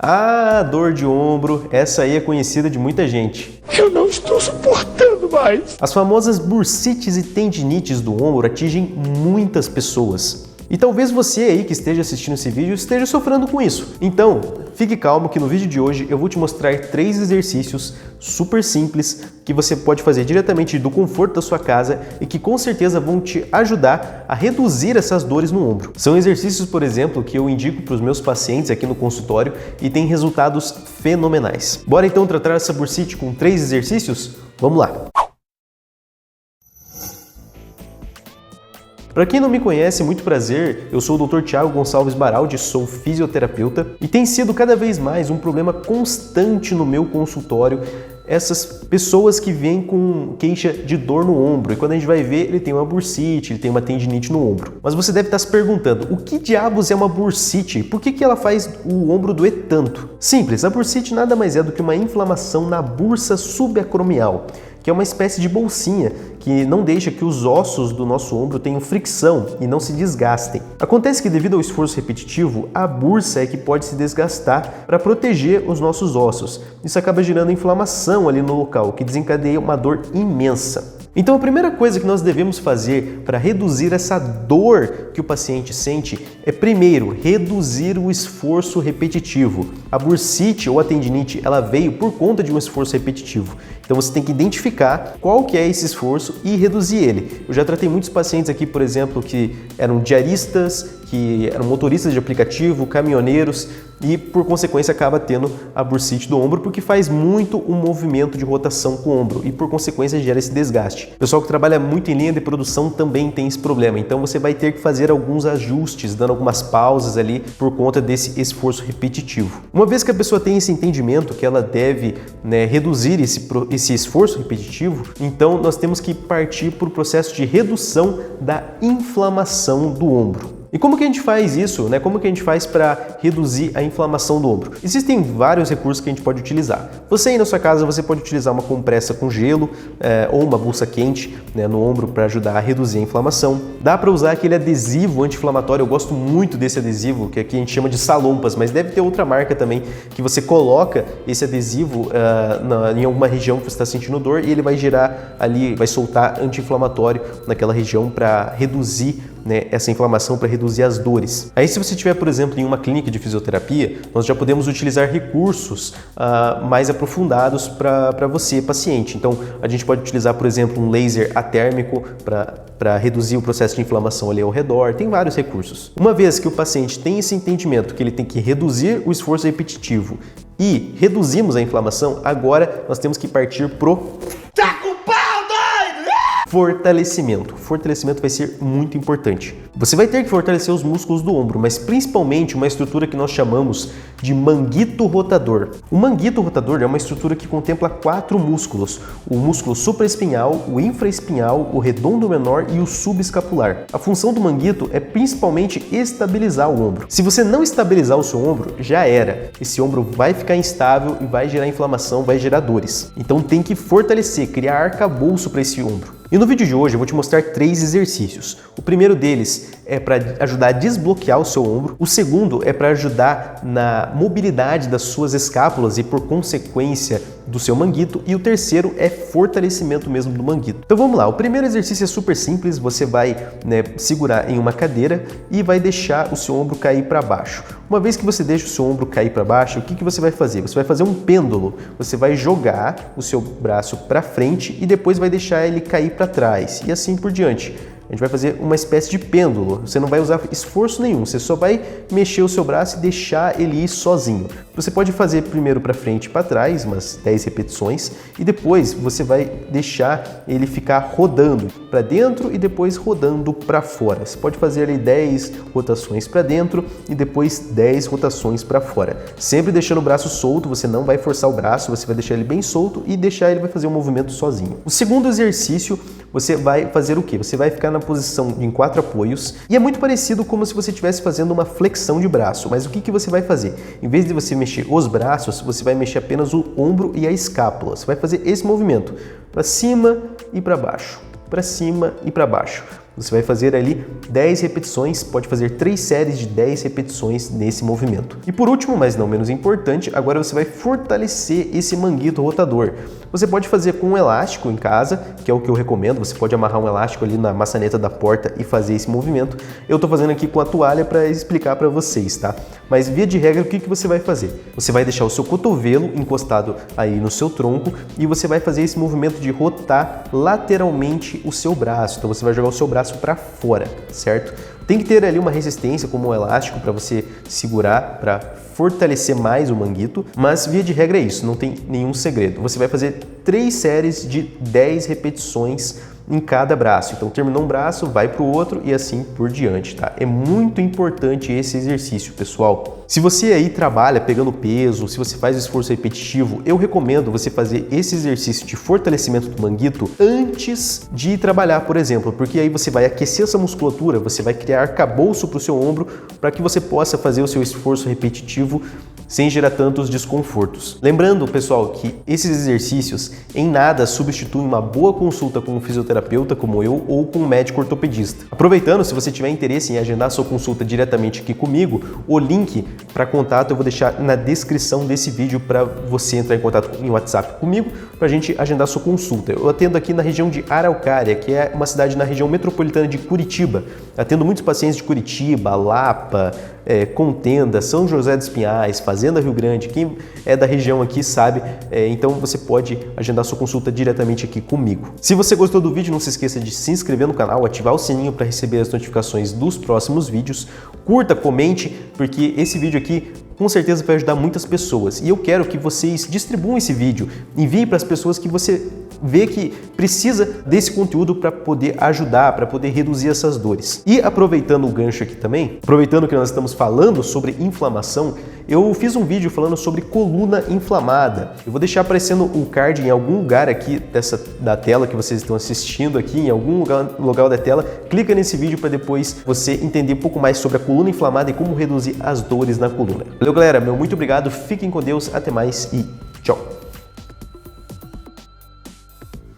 Ah, dor de ombro, essa aí é conhecida de muita gente. Eu não estou suportando mais. As famosas bursites e tendinites do ombro atingem muitas pessoas. E talvez você aí que esteja assistindo esse vídeo esteja sofrendo com isso. Então, fique calmo que no vídeo de hoje eu vou te mostrar 3 exercícios super simples que você pode fazer diretamente do conforto da sua casa e que com certeza vão te ajudar a reduzir essas dores no ombro. São exercícios, por exemplo, que eu indico para os meus pacientes aqui no consultório e tem resultados fenomenais. Bora então tratar essa bursite com 3 exercícios? Vamos lá! Para quem não me conhece, muito prazer, eu sou o Dr. Thiago Gonçalves Baraldi, sou fisioterapeuta e tem sido cada vez mais um problema constante no meu consultório essas pessoas que vêm com queixa de dor no ombro e quando a gente vai ver ele tem uma bursite, ele tem uma tendinite no ombro. Mas você deve estar se perguntando, o que diabos é uma bursite? Por que ela faz o ombro doer tanto? Simples, a bursite nada mais é do que uma inflamação na bursa subacromial, que é uma espécie de bolsinha que não deixa que os ossos do nosso ombro tenham fricção e não se desgastem. Acontece que devido ao esforço repetitivo, a bursa é que pode se desgastar para proteger os nossos ossos. Isso acaba gerando inflamação ali no local, que desencadeia uma dor imensa. Então a primeira coisa que nós devemos fazer para reduzir essa dor que o paciente sente é primeiro reduzir o esforço repetitivo. A bursite ou a tendinite ela veio por conta de um esforço repetitivo. Então você tem que identificar qual que é esse esforço e reduzir ele. Eu já tratei muitos pacientes aqui, por exemplo, que eram diaristas, que eram motoristas de aplicativo, caminhoneiros e por consequência acaba tendo a bursite do ombro porque faz muito um movimento de rotação com o ombro e por consequência gera esse desgaste. O pessoal que trabalha muito em linha de produção também tem esse problema, então você vai ter que fazer alguns ajustes, dando algumas pausas ali por conta desse esforço repetitivo. Uma vez que a pessoa tem esse entendimento que ela deve reduzir esse esforço repetitivo, então nós temos que partir para o processo de redução da inflamação do ombro. E como que a gente faz isso, Como que a gente faz para reduzir a inflamação do ombro? Existem vários recursos que a gente pode utilizar. Você aí na sua casa, você pode utilizar uma compressa com gelo ou uma bolsa quente no ombro para ajudar a reduzir a inflamação. Dá para usar aquele adesivo anti-inflamatório, eu gosto muito desse adesivo, que aqui a gente chama de salompas, mas deve ter outra marca também, que você coloca esse adesivo em alguma região que você está sentindo dor e ele vai gerar ali, vai soltar anti-inflamatório naquela região para reduzir essa inflamação, para reduzir as dores. Aí se você estiver, por exemplo, em uma clínica de fisioterapia, nós já podemos utilizar recursos mais aprofundados para você, paciente. Então, a gente pode utilizar, por exemplo, um laser atérmico para reduzir o processo de inflamação ali ao redor. Tem vários recursos. Uma vez que o paciente tem esse entendimento que ele tem que reduzir o esforço repetitivo e reduzimos a inflamação, agora nós temos que partir pro fortalecimento. Fortalecimento vai ser muito importante. Você vai ter que fortalecer os músculos do ombro, mas principalmente uma estrutura que nós chamamos de manguito rotador. O manguito rotador é uma estrutura que contempla 4 músculos: o músculo supraespinhal, o infraespinhal, o redondo menor e o subescapular. A função do manguito é principalmente estabilizar o ombro. Se você não estabilizar o seu ombro, já era. Esse ombro vai ficar instável e vai gerar inflamação, vai gerar dores. Então tem que fortalecer, criar arcabouço para esse ombro. E no vídeo de hoje eu vou te mostrar 3 exercícios. O primeiro deles é para ajudar a desbloquear o seu ombro. O segundo é para ajudar na mobilidade das suas escápulas e, por consequência, do seu manguito. E o terceiro é fortalecimento mesmo do manguito. Então vamos lá, o primeiro exercício é super simples. Você vai segurar em uma cadeira e vai deixar o seu ombro cair para baixo. Uma vez que você deixa o seu ombro cair para baixo, o que você vai fazer? Você vai fazer um pêndulo. Você vai jogar o seu braço para frente e depois vai deixar ele cair para trás e assim por diante. A gente vai fazer uma espécie de pêndulo. Você não vai usar esforço nenhum, você só vai mexer o seu braço e deixar ele ir sozinho. Você pode fazer primeiro para frente e para trás, umas 10 repetições, e depois você vai deixar ele ficar rodando para dentro e depois rodando para fora. Você pode fazer ali 10 rotações para dentro e depois 10 rotações para fora. Sempre deixando o braço solto, você não vai forçar o braço, você vai deixar ele bem solto e deixar ele vai fazer um movimento sozinho. O segundo exercício, você vai fazer o quê? Você vai ficar na posição em 4 apoios e é muito parecido como se você estivesse fazendo uma flexão de braço, mas o que você vai fazer? Em vez de você mexer os braços, você vai mexer apenas o ombro e a escápula. Você vai fazer esse movimento para cima e para baixo, para cima e para baixo. Você vai fazer ali 10 repetições, pode fazer 3 séries de 10 repetições nesse movimento. E por último, mas não menos importante, agora você vai fortalecer esse manguito rotador. Você pode fazer com um elástico em casa, que é o que eu recomendo. Você pode amarrar um elástico ali na maçaneta da porta e fazer esse movimento. Eu estou fazendo aqui com a toalha para explicar para vocês, tá? Mas via de regra, o que você vai fazer? Você vai deixar o seu cotovelo encostado aí no seu tronco e você vai fazer esse movimento de rotar lateralmente o seu braço. Então você vai jogar o seu braço para fora, certo? Tem que ter ali uma resistência como um elástico para você segurar, para fortalecer mais o manguito, mas via de regra é isso, não tem nenhum segredo. Você vai fazer 3 séries de 10 repetições em cada braço. Então terminou um braço, vai para o outro e assim por diante, tá? É muito importante esse exercício, pessoal. Se você aí trabalha pegando peso, se você faz esforço repetitivo, eu recomendo você fazer esse exercício de fortalecimento do manguito antes de trabalhar, por exemplo, porque aí você vai aquecer essa musculatura, você vai criar arcabouço para o seu ombro para que você possa fazer o seu esforço repetitivo sem gerar tantos desconfortos. Lembrando, pessoal, que esses exercícios em nada substituem uma boa consulta com um fisioterapeuta como eu ou com um médico ortopedista. Aproveitando, se você tiver interesse em agendar sua consulta diretamente aqui comigo, o link para contato eu vou deixar na descrição desse vídeo para você entrar em contato em WhatsApp comigo para a gente agendar sua consulta. Eu atendo aqui na região de Araucária, que é uma cidade na região metropolitana de Curitiba. Atendo muitos pacientes de Curitiba, Lapa, Contenda, São José dos Pinhais, Fazenda Rio Grande. Quem é da região aqui sabe, então você pode agendar sua consulta diretamente aqui comigo. Se você gostou do vídeo, não se esqueça de se inscrever no canal, ativar o sininho para receber as notificações dos próximos vídeos. Curta, comente, porque esse vídeo aqui com certeza vai ajudar muitas pessoas. E eu quero que vocês distribuam esse vídeo, enviem para as pessoas que você vê que precisa desse conteúdo para poder ajudar, para poder reduzir essas dores. E aproveitando o gancho aqui também, aproveitando que nós estamos falando sobre inflamação, eu fiz um vídeo falando sobre coluna inflamada. Eu vou deixar aparecendo um card em algum lugar aqui da tela que vocês estão assistindo aqui, em algum lugar da tela. Clica nesse vídeo para depois você entender um pouco mais sobre a coluna inflamada e como reduzir as dores na coluna. Valeu, galera, muito obrigado, fiquem com Deus, até mais e tchau!